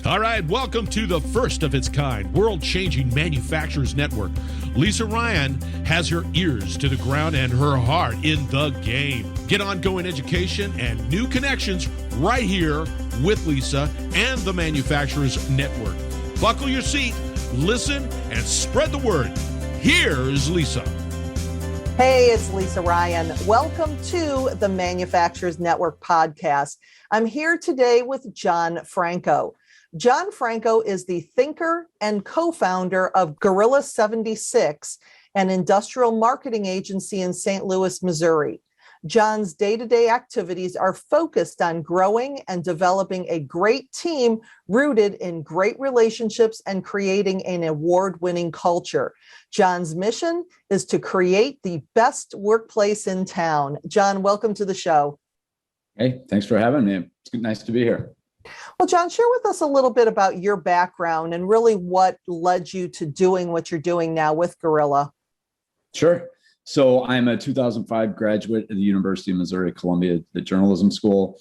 All right, welcome to the first of its kind, world-changing manufacturers network. Lisa Ryan has her ears to the ground and her heart in the game. Get ongoing education and new connections right here with Lisa and the Manufacturers Network. Buckle your seat, listen, and spread the word. Here's Lisa. Hey, it's Lisa Ryan. Welcome to the Manufacturers Network podcast. I'm here today with Jon Franko. Jon Franko is the thinker and co-founder of Gorilla 76, an industrial marketing agency in St. Louis, Missouri. Jon's day-to-day activities are focused on growing and developing a great team rooted in great relationships and creating an award-winning culture. Jon's mission is to create the best workplace in town. Jon, welcome to the show. Hey, thanks for having me. It's nice to be here. Well, Jon, share with us a little bit about your background and really what led you to doing what you're doing now with Gorilla. Sure. So I'm a 2005 graduate of the University of Missouri Columbia, the journalism school.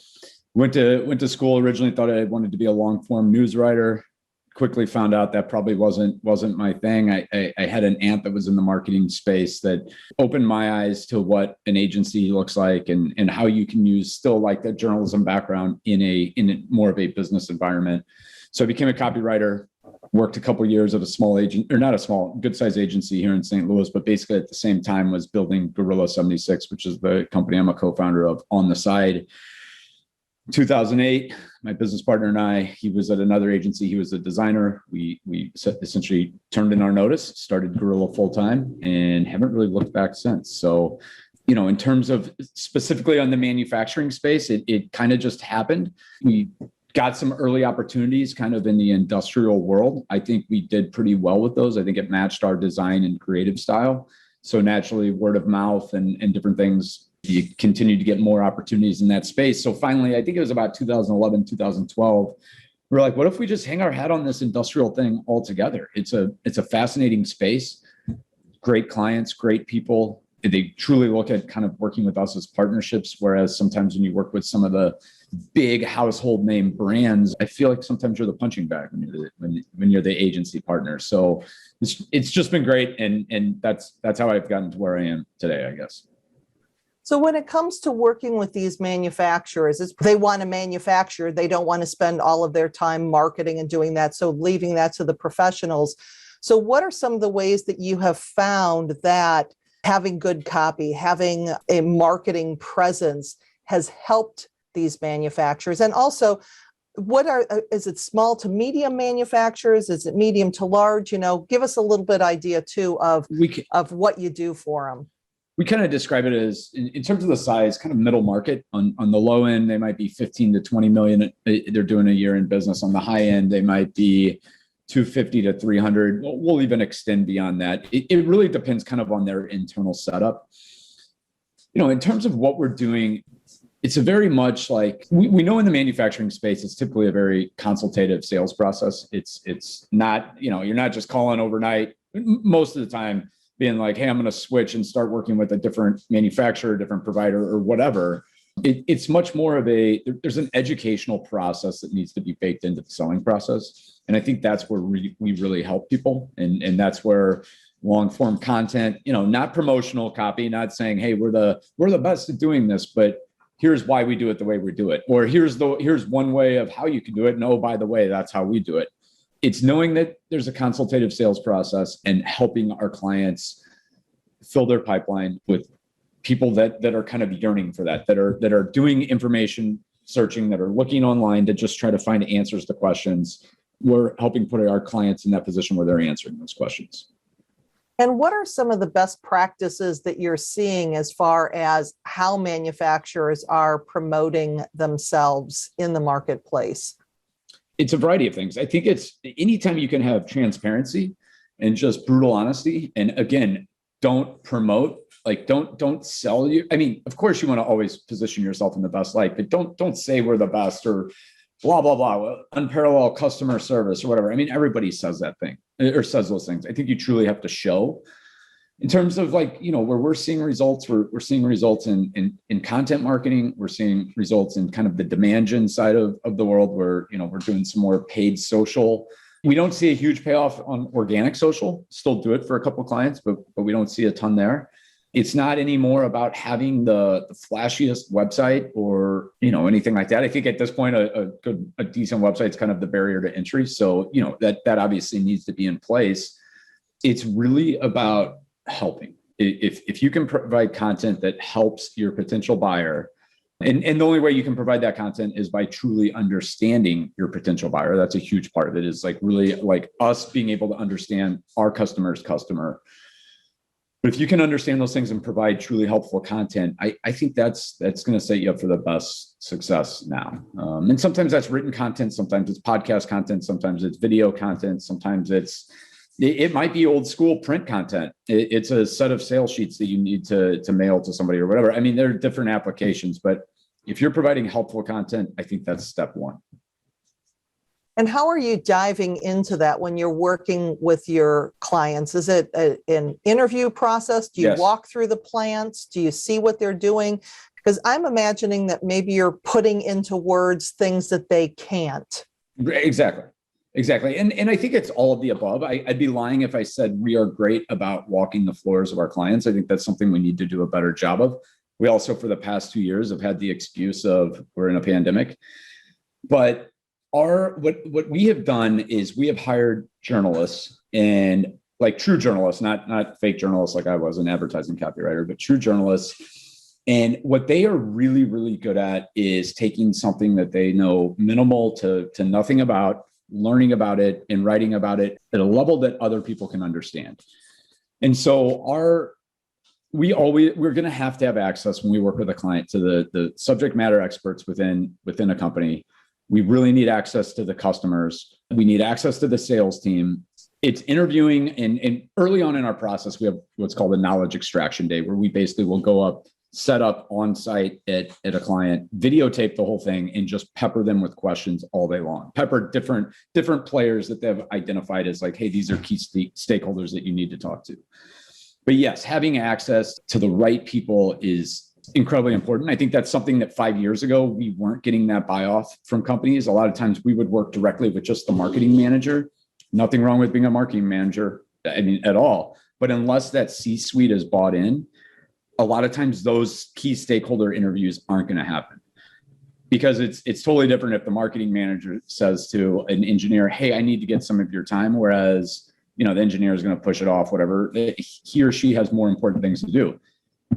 Went to school originally, thought I wanted to be a long form news writer. Quickly found out that probably wasn't my thing. I had an aunt that was in the marketing space that opened my eyes to what an agency looks like and how you can use still like that journalism background in a more of a business environment. So I became a copywriter, worked a couple of years at a small agent, or not a small, good size agency here in St. Louis, but basically at the same time was building Gorilla 76, which is the company I'm a co-founder of on the side. 2008, my business partner and I, he was at another agency. He was a designer. We essentially turned in our notice, started Gorilla full time, and haven't really looked back since. So, in terms of specifically on the manufacturing space, it kind of just happened. We got some early opportunities kind of in the industrial world. I think we did pretty well with those. I think it matched our design and creative style. So naturally, word of mouth and different things, you continue to get more opportunities in that space. So finally, I think it was about 2011, 2012, we're like, what if we just hang our hat on this industrial thing altogether? It's a fascinating space, great clients, great people. They truly look at kind of working with us as partnerships. Whereas sometimes when you work with some of the big household name brands, I feel like sometimes you're the punching bag when you're the agency partner. So it's just been great. And that's how I've gotten to where I am today, I guess. So when it comes to working with these manufacturers, they want to manufacture, they don't want to spend all of their time marketing and doing that. So leaving that to the professionals. So what are some of the ways that you have found that having good copy, having a marketing presence has helped these manufacturers? And also, is it small to medium manufacturers? Is it medium to large? Give us a little bit idea too of what you do for them. We kind of describe it as, in terms of the size, kind of middle market. On the low end, they might be 15 to 20 million. They're doing a year in business. On the high end, they might be 250 to 300. We'll even extend beyond that. It really depends kind of on their internal setup. In terms of what we're doing, it's a very much like, we know in the manufacturing space, it's typically a very consultative sales process. It's not, you're not just calling overnight. Most of the time, being like, hey, I'm going to switch and start working with a different manufacturer, different provider, or whatever. It's much more of there's an educational process that needs to be baked into the selling process. And I think that's where we really help people. And that's where long form content, not promotional copy, not saying, hey, we're the best at doing this, but here's why we do it the way we do it. Or here's one way of how you can do it. And oh, by the way, that's how we do it. It's knowing that there's a consultative sales process and helping our clients fill their pipeline with people that are kind of yearning for that are doing information searching, that are looking online to just try to find answers to questions. We're helping put our clients in that position where they're answering those questions. And what are some of the best practices that you're seeing as far as how manufacturers are promoting themselves in the marketplace? It's a variety of things. I think it's anytime you can have transparency and just brutal honesty. And again, don't promote, don't sell you. I mean, of course you want to always position yourself in the best light, but don't say we're the best or blah, blah, blah, unparalleled customer service or whatever. I mean, everybody says that thing or says those things. I think you truly have to show In terms of like, where we're seeing results, we're seeing results in content marketing. We're seeing results in kind of the demand gen side of the world where, we're doing some more paid social. We don't see a huge payoff on organic social, still do it for a couple of clients, but we don't see a ton there. It's not anymore about having the flashiest website or, anything like that. I think at this point, a decent website is kind of the barrier to entry. So, that obviously needs to be in place. It's really about helping. If you can provide content that helps your potential buyer, and the only way you can provide that content is by truly understanding your potential buyer. That's a huge part of it, is like really like us being able to understand our customer's customer. But if you can understand those things and provide truly helpful content, I think that's going to set you up for the best success now. And sometimes that's written content, sometimes it's podcast content, sometimes it's video content, sometimes it might be old school print content. It's a set of sales sheets that you need to mail to somebody or whatever. I mean, there are different applications, but if you're providing helpful content, I think that's step one. And how are you diving into that when you're working with your clients? Is it an interview process? Do you Yes. walk through the plants? Do you see what they're doing? Because I'm imagining that maybe you're putting into words things that they can't. Exactly. And I think it's all of the above. I'd be lying if I said we are great about walking the floors of our clients. I think that's something we need to do a better job of. We also, for the past 2 years, have had the excuse of we're in a pandemic. But what we have done is we have hired journalists, and like true journalists, not fake journalists like I was, an advertising copywriter, but true journalists. And what they are really, really good at is taking something that they know minimal to nothing about, learning about it and writing about it at a level that other people can understand. And so we're going to have access when we work with a client to the subject matter experts within a company. We really need access to the customers. We need access to the sales team. It's interviewing, and early on in our process, we have what's called a knowledge extraction day, where we basically will go up, set up on site at a client, videotape the whole thing, and just pepper them with questions all day long. Pepper different players that they've identified as like, hey, these are key stakeholders that you need to talk to. But yes, having access to the right people is incredibly important. I think that's something that 5 years ago, we weren't getting that buy-off from companies. A lot of times we would work directly with just the marketing manager. Nothing wrong with being a marketing manager, at all. But unless that C-suite is bought in, a lot of times those key stakeholder interviews aren't going to happen. Because it's totally different if the marketing manager says to an engineer, hey, I need to get some of your time. Whereas, the engineer is going to push it off, whatever. He or she has more important things to do.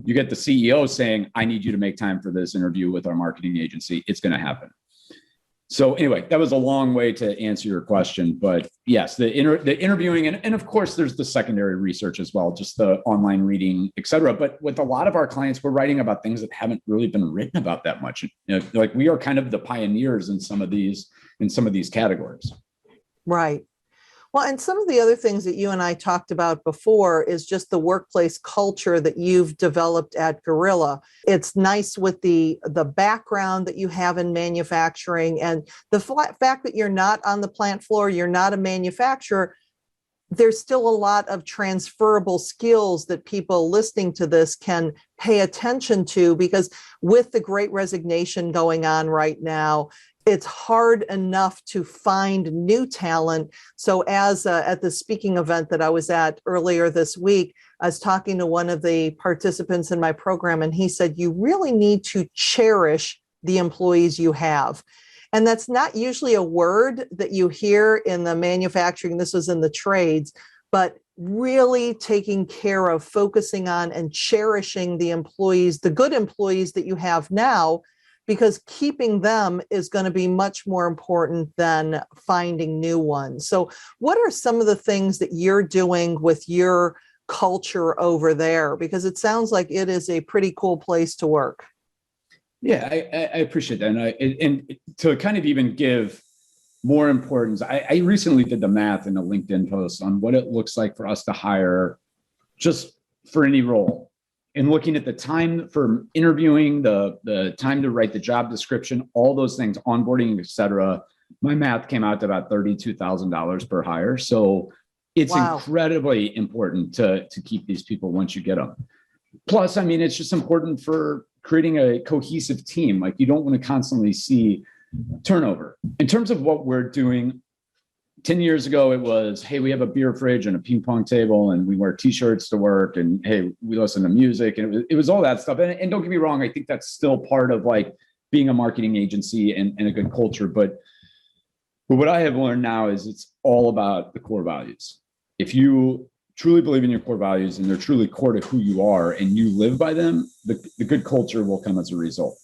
You get the CEO saying, I need you to make time for this interview with our marketing agency. It's going to happen. So anyway, that was a long way to answer your question. But yes, the interviewing, and of course, there's the secondary research as well, just the online reading, et cetera. But with a lot of our clients, we're writing about things that haven't really been written about that much. Like we are kind of the pioneers in some of these categories. Right. Well, and some of the other things that you and I talked about before is just the workplace culture that you've developed at Gorilla. It's nice with the background that you have in manufacturing, and the fact that you're not on the plant floor, you're not a manufacturer. There's still a lot of transferable skills that people listening to this can pay attention to, because with the Great Resignation going on right now, it's hard enough to find new talent. So as at the speaking event that I was at earlier this week, I was talking to one of the participants in my program, and he said, you really need to cherish the employees you have. And that's not usually a word that you hear in the manufacturing. This was in the trades, but really taking care of, focusing on and cherishing the employees, the good employees that you have now, because keeping them is going to be much more important than finding new ones. So what are some of the things that you're doing with your culture over there? Because it sounds like it is a pretty cool place to work. Yeah, I appreciate that. And to kind of even give more importance, I recently did the math in a LinkedIn post on what it looks like for us to hire just for any role. And looking at the time for interviewing, the time to write the job description, all those things, onboarding, et cetera, my math came out to about $32,000 per hire. So It's Wow. incredibly important to keep these people once you get them. Plus, I mean, it's just important for creating a cohesive team. Like, you don't want to constantly see turnover. In terms of what we're doing, 10 years ago, it was, hey, we have a beer fridge and a ping pong table and we wear t-shirts to work, and hey, we listen to music, and it was all that stuff. And don't get me wrong, I think that's still part of like being a marketing agency and a good culture. But what I have learned now is it's all about the core values. If you truly believe in your core values and they're truly core to who you are and you live by them, the good culture will come as a result.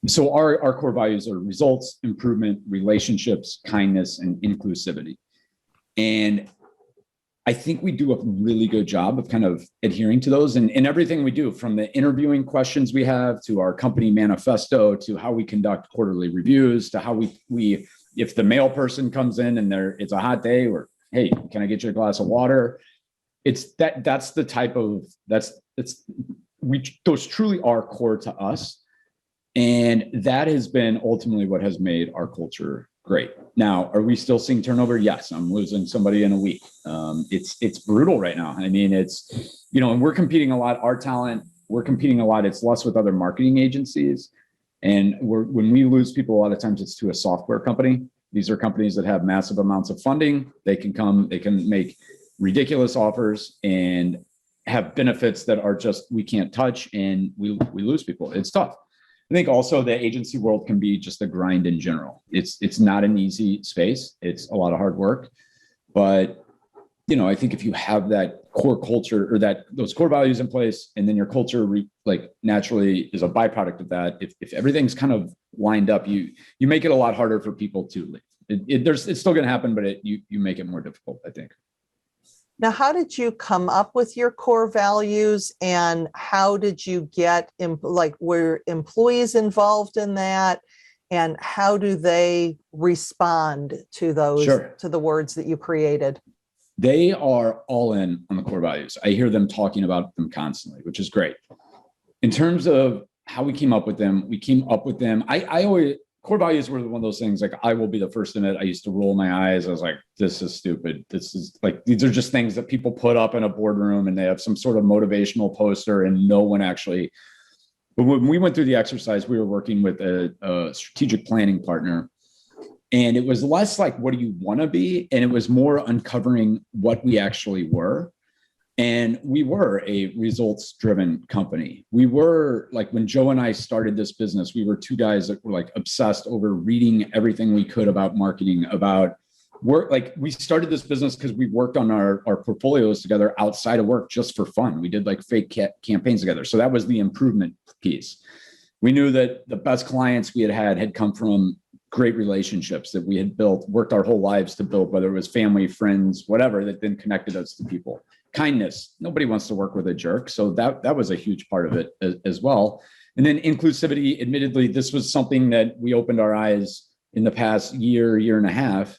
So our core values are results, improvement, relationships, kindness, and inclusivity. And I think we do a really good job of kind of adhering to those in everything we do, from the interviewing questions we have to our company manifesto, to how we conduct quarterly reviews, to how we if the mail person comes in and it's a hot day, or hey, can I get you a glass of water? That's the type of those truly are core to us. And that has been ultimately what has made our culture great. Now, are we still seeing turnover? Yes, I'm losing somebody in a week. It's brutal right now. I mean, it's, and we're competing a lot. Our talent, we're competing a lot. It's less with other marketing agencies. And when we lose people, a lot of times it's to a software company. These are companies that have massive amounts of funding. They can make ridiculous offers and have benefits that are just, we can't touch, and we lose people. It's tough. I think also the agency world can be just a grind in general. It's not an easy space. It's a lot of hard work, but I think if you have that core culture or those core values in place, and then your culture naturally is a byproduct of that. If everything's kind of lined up, you make it a lot harder for people to leave. It's still going to happen, but you make it more difficult, I think. Now, how did you come up with your core values, and how did you get were employees involved in that, and how do they respond to those, Sure, to the words that you created? They are all in on the core values. I hear them talking about them constantly, which is great. In terms of how we came up with them, I always, core values were one of those things, like, I will be the first in it. I used to roll my eyes. I was like, this is stupid. This is like, these are just things that people put up in a boardroom and they have some sort of motivational poster and no one actually. But when we went through the exercise, we were working with a strategic planning partner. And it was less like, what do you want to be? And it was more uncovering what we actually were. And we were a results-driven company. We were, like, when Joe and I started this business, we were two guys that were like obsessed over reading everything we could about marketing, about work. Like, we started this business because we worked on our portfolios together outside of work just for fun. We did like fake campaigns together. So that was the improvement piece. We knew that the best clients we had come from great relationships that we had built, worked our whole lives to build, whether it was family, friends, whatever, that then connected us to people. Kindness. Nobody wants to work with a jerk. So that was a huge part of it as well. And then inclusivity, admittedly, this was something that we opened our eyes in the past year and a half.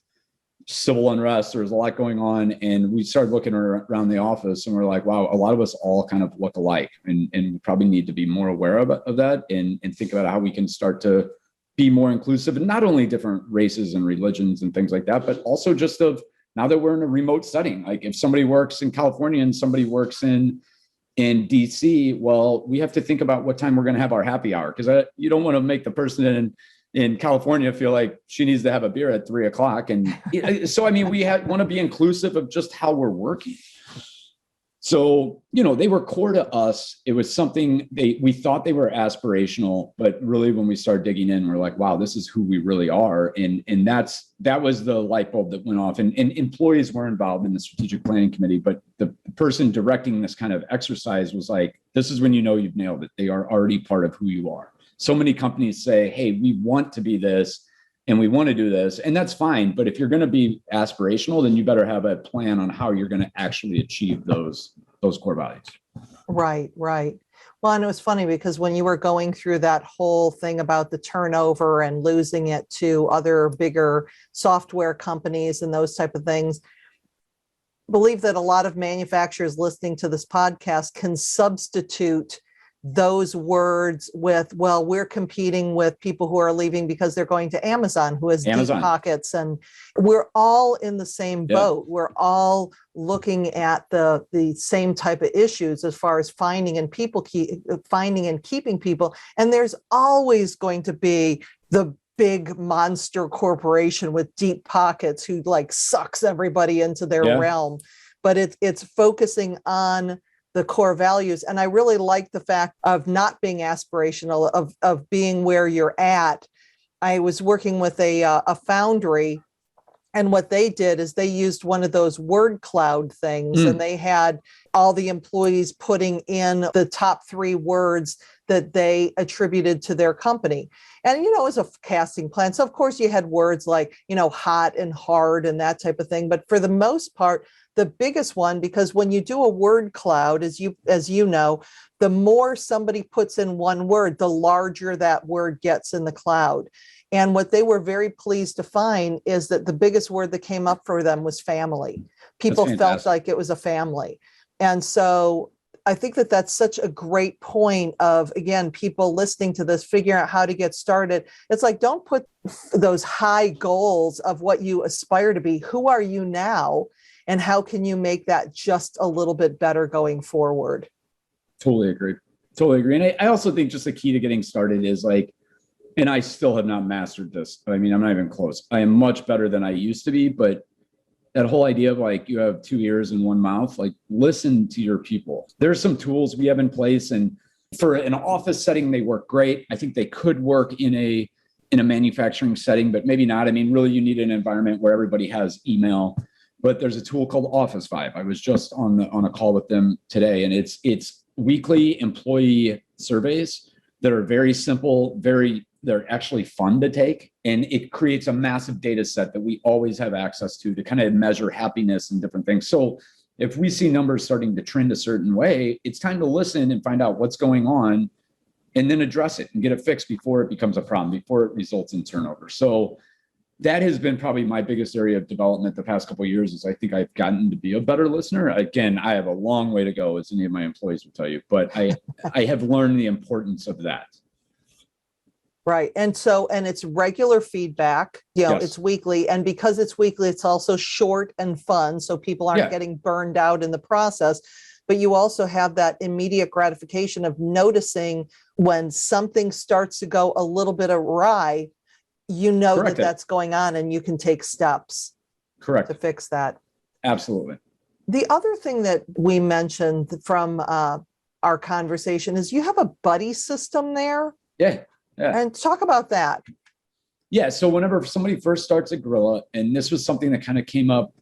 Civil unrest, there was a lot going on. And we started looking around the office and we're like, wow, a lot of us all kind of look alike. And we probably need to be more aware of that and think about how we can start to be more inclusive, and not only different races and religions and things like that, but also just of, now that we're in a remote setting, like if somebody works in California and somebody works in DC, well, we have to think about what time we're going to have our happy hour, because you don't want to make the person in California feel like she needs to have a beer at 3:00. And so, I mean, we want to be inclusive of just how we're working. So, they were core to us. It was something we thought they were aspirational, but really when we started digging in, we're like, wow, this is who we really are. And that was the light bulb that went off. And employees were involved in the strategic planning committee, but the person directing this kind of exercise was like, this is when you've nailed it. They are already part of who you are. So many companies say, hey, we want to be this and we want to do this, and that's fine. But if you're going to be aspirational, then you better have a plan on how you're going to actually achieve those core values. Right. Well, and it was funny because when you were going through that whole thing about the turnover and losing it to other bigger software companies and those type of things, believe that a lot of manufacturers listening to this podcast can substitute those words with, well, we're competing with people who are leaving because they're going to Amazon, who has deep pockets, and we're all in the same boat. We're all looking at the same type of issues as far as finding and keeping people. And there's always going to be the big monster corporation with deep pockets who like sucks everybody into their realm. But it's focusing on the core values. And I really like the fact of not being aspirational, of being where you're at. I was working with a foundry, and what they did is they used one of those word cloud things, and they had all the employees putting in the top 3 words that they attributed to their company. And, it was a casting plan. So of course you had words like, hot and hard and that type of thing. But for the most part, the biggest one, because when you do a word cloud, as you know, the more somebody puts in one word, the larger that word gets in the cloud. And what they were very pleased to find is that the biggest word that came up for them was family. People felt like it was a family. And so I think that that's such a great point of, again, people listening to this, figuring out how to get started. It's like, don't put those high goals of what you aspire to be. Who are you now? And how can you make that just a little bit better going forward? Totally agree. And I also think just the key to getting started is like, and I still have not mastered this. I mean, I'm not even close. I am much better than I used to be, but that whole idea of like, you have 2 ears and 1 mouth, like listen to your people. There's some tools we have in place, and for an office setting, they work great. I think they could work in a manufacturing setting, but maybe not. I mean, really you need an environment where everybody has email. But there's a tool called Office Vibe. I was just on a call with them today, and it's weekly employee surveys that are very simple, they're actually fun to take, and it creates a massive data set that we always have access to kind of measure happiness and different things. So if we see numbers starting to trend a certain way, it's time to listen and find out what's going on, and then address it and get it fixed before it becomes a problem, before it results in turnover. So that has been probably my biggest area of development the past couple of years, is I think I've gotten to be a better listener. Again, I have a long way to go, as any of my employees will tell you, but I have learned the importance of that. Right. And it's regular feedback, It's weekly. And because it's weekly, it's also short and fun. So people aren't getting burned out in the process. But you also have that immediate gratification of noticing when something starts to go a little bit awry, that that's going on, and you can take steps to fix that. Absolutely. The other thing that we mentioned from our conversation is you have a buddy system there. Yeah. And talk about that. Yeah. So whenever somebody first starts at Gorilla, and this was something that kind of came up,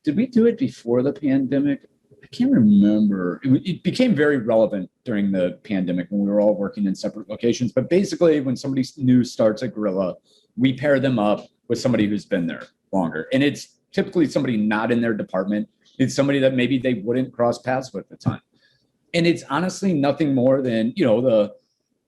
did we do it before the pandemic? I can't remember. It became very relevant during the pandemic when we were all working in separate locations. But basically, when somebody new starts at Gorilla, we pair them up with somebody who's been there longer. And it's typically somebody not in their department. It's somebody that maybe they wouldn't cross paths with at the time. And it's honestly nothing more than,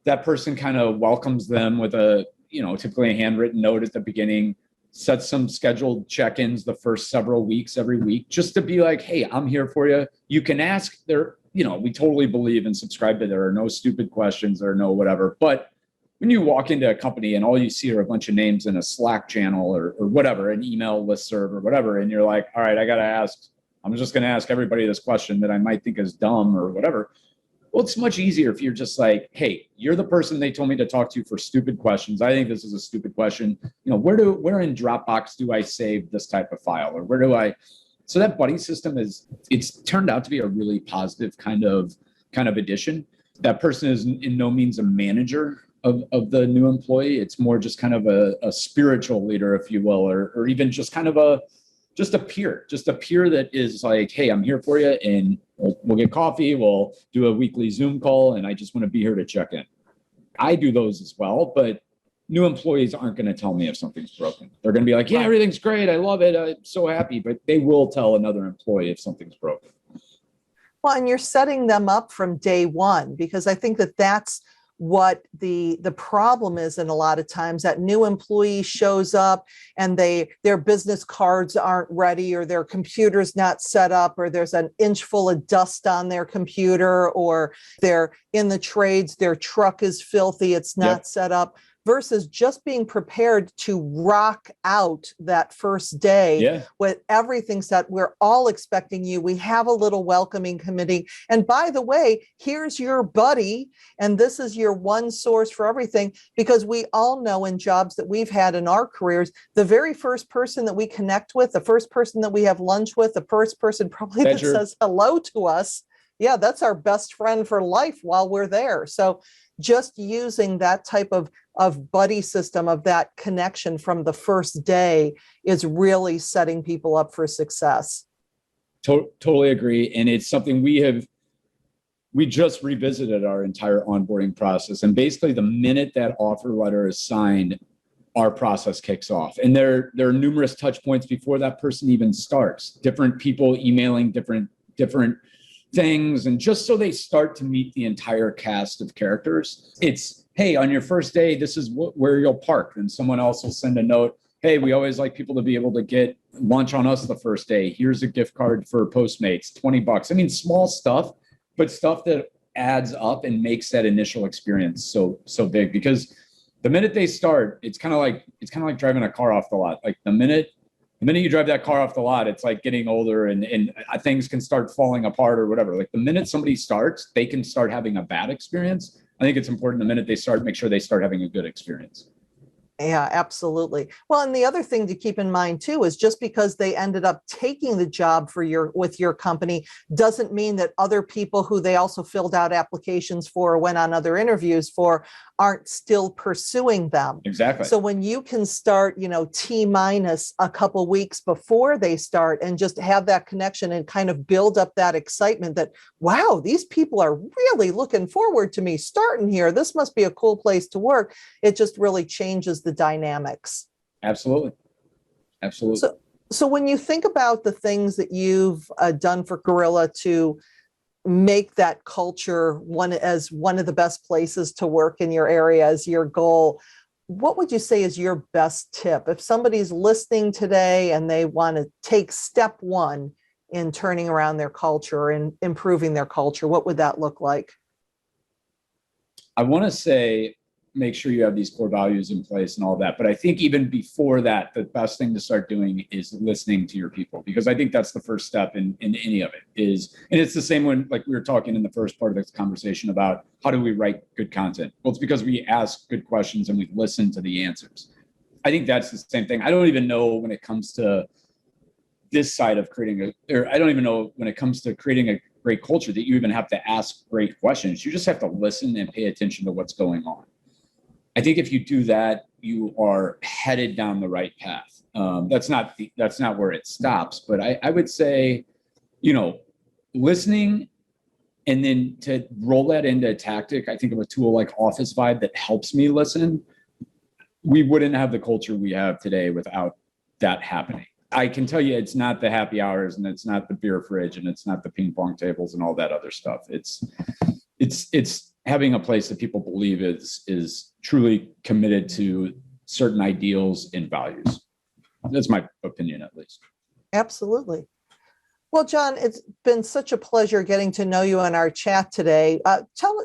that person kind of welcomes them with typically a handwritten note at the beginning, sets some scheduled check-ins the first several weeks, every week, just to be like, hey, I'm here for you. You can ask we totally believe and subscribe to there are no stupid questions, there are no whatever. But when you walk into a company and all you see are a bunch of names in a Slack channel or whatever, an email listserv or whatever, and you're like, all right, I'm just going to ask everybody this question that I might think is dumb or whatever. Well, it's much easier if you're just like, hey, you're the person they told me to talk to for stupid questions. I think this is a stupid question. Where in Dropbox do I save this type of file, or so that buddy system it's turned out to be a really positive kind of addition. That person is in no means a manager of the new employee. It's more just kind of a spiritual leader, if you will, or even just kind of a peer that is like, hey, I'm here for you, and we'll get coffee, we'll do a weekly Zoom call, and I just want to be here to check in. I do those as well, but new employees aren't going to tell me if something's broken. They're going to be like, yeah, everything's great, I love it, I'm so happy, but they will tell another employee if something's broken. Well, and you're setting them up from day one, because I think that that's what the problem is. And a lot of times that new employee shows up and their business cards aren't ready, or their computer's not set up, or there's an inch full of dust on their computer, or they're in the trades, their truck is filthy, it's not set up, versus just being prepared to rock out that first day with everything set. We're all expecting you. We have a little welcoming committee. And by the way, here's your buddy, and this is your one source for everything, because we all know in jobs that we've had in our careers, the very first person that we connect with, the first person that we have lunch with, the first person probably that says hello to us, that's our best friend for life while we're there. So just using that type of buddy system, of that connection from the first day, is really setting people up for success. Totally agree. And it's something we just revisited our entire onboarding process. And basically the minute that offer letter is signed, our process kicks off. And there are numerous touch points before that person even starts, different people emailing different things. And just so they start to meet the entire cast of characters, it's, hey, on your first day, this is where you'll park. And someone else will send a note, hey, we always like people to be able to get lunch on us the first day. Here's a gift card for Postmates, $20. I mean, small stuff, but stuff that adds up and makes that initial experience so big. Because the minute they start, it's kind of like driving a car off the lot. Like the minute you drive that car off the lot, it's like getting older and things can start falling apart or whatever. Like the minute somebody starts, they can start having a bad experience. I think it's important the minute they start, make sure they start having a good experience. Yeah, absolutely. Well, and the other thing to keep in mind too is just because they ended up taking the job with your company doesn't mean that other people who they also filled out applications for or went on other interviews for aren't still pursuing them. Exactly. So when you can start, T-minus a couple weeks before they start and just have that connection and kind of build up that excitement that, wow, these people are really looking forward to me starting here. This must be a cool place to work. It just really changes the dynamics. Absolutely. So when you think about the things that you've done for Gorilla to make that culture one of the best places to work in your area as your goal, what would you say is your best tip? If somebody's listening today and they want to take step one in turning around their culture and improving their culture, what would that look like? I want to say, make sure you have these core values in place and all that. But I think even before that, the best thing to start doing is listening to your people, because I think that's the first step in any of it and it's the same when, like we were talking in the first part of this conversation about how do we write good content? Well, it's because we ask good questions and we listen to the answers. I think that's the same thing. I don't even know when it comes to this side of I don't even know when it comes to creating a great culture that you even have to ask great questions. You just have to listen and pay attention to what's going on. I think if you do that, you are headed down the right path. That's not where it stops, but I would say, listening and then to roll that into a tactic. I think of a tool like Office Vibe that helps me listen. We wouldn't have the culture we have today without that happening. I can tell you it's not the happy hours and it's not the beer fridge and it's not the ping pong tables and all that other stuff. It's having a place that people believe is truly committed to certain ideals and values. That's my opinion, at least. Absolutely. Well, Jon, it's been such a pleasure getting to know you in our chat today.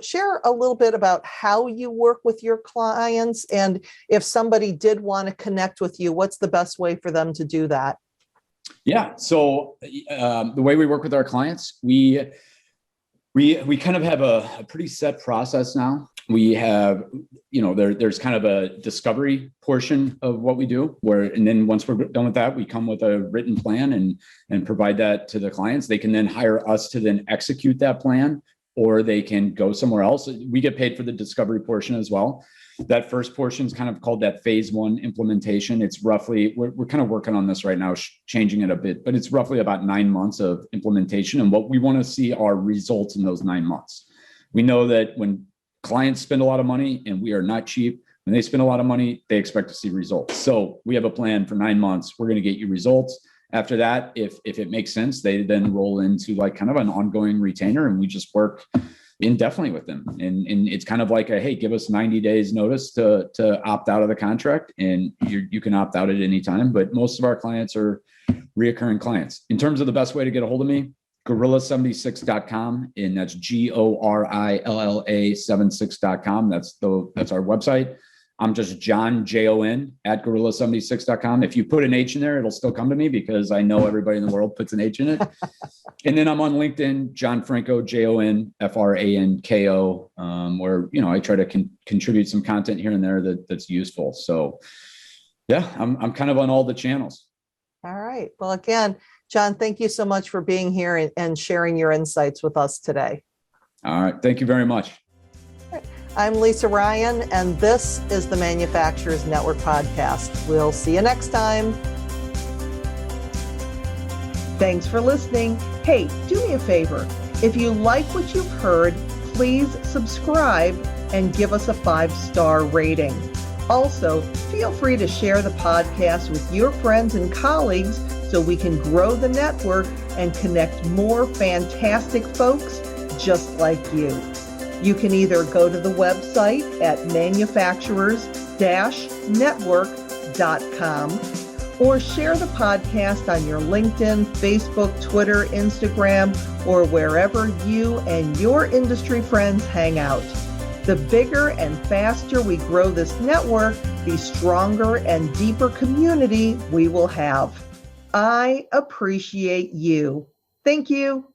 Share a little bit about how you work with your clients, and if somebody did want to connect with you, what's the best way for them to do that? Yeah. So the way we work with our clients, we kind of have a pretty set process now. We have, there's kind of a discovery portion of what we do and then once we're done with that, we come with a written plan and provide that to the clients. They can then hire us to then execute that plan, or they can go somewhere else. We get paid for the discovery portion as well. That first portion is kind of called that phase one implementation. It's roughly, we're kind of working on this right now, changing it a bit, but it's roughly about 9 months of implementation. And what we want to see are results in those 9 months. We know that when clients spend a lot of money, and we are not cheap, when they spend a lot of money, they expect to see results. So we have a plan for 9 months. We're going to get you results. After that, if it makes sense, they then roll into like kind of an ongoing retainer, and we just work indefinitely with them. And it's kind of like hey, give us 90 days notice to opt out of the contract, and you can opt out at any time. But most of our clients are reoccurring clients. In terms of the best way to get a hold of me, gorilla76.com, and that's GORILLA76.com. That's our website. I'm just Jon, JON, at gorilla76.com. If you put an H in there, it'll still come to me because I know everybody in the world puts an H in it. And then I'm on LinkedIn, Jon Franko, JON, FRANKO, where, I try to contribute some content here and there that's useful. So yeah, I'm kind of on all the channels. All right. Well, again, Jon, thank you so much for being here and sharing your insights with us today. All right. Thank you very much. I'm Lisa Ryan, and this is the Manufacturers Network Podcast. We'll see you next time. Thanks for listening. Hey, do me a favor. If you like what you've heard, please subscribe and give us a 5-star rating. Also, feel free to share the podcast with your friends and colleagues so we can grow the network and connect more fantastic folks just like you. You can either go to the website at manufacturers-network.com or share the podcast on your LinkedIn, Facebook, Twitter, Instagram, or wherever you and your industry friends hang out. The bigger and faster we grow this network, the stronger and deeper community we will have. I appreciate you. Thank you.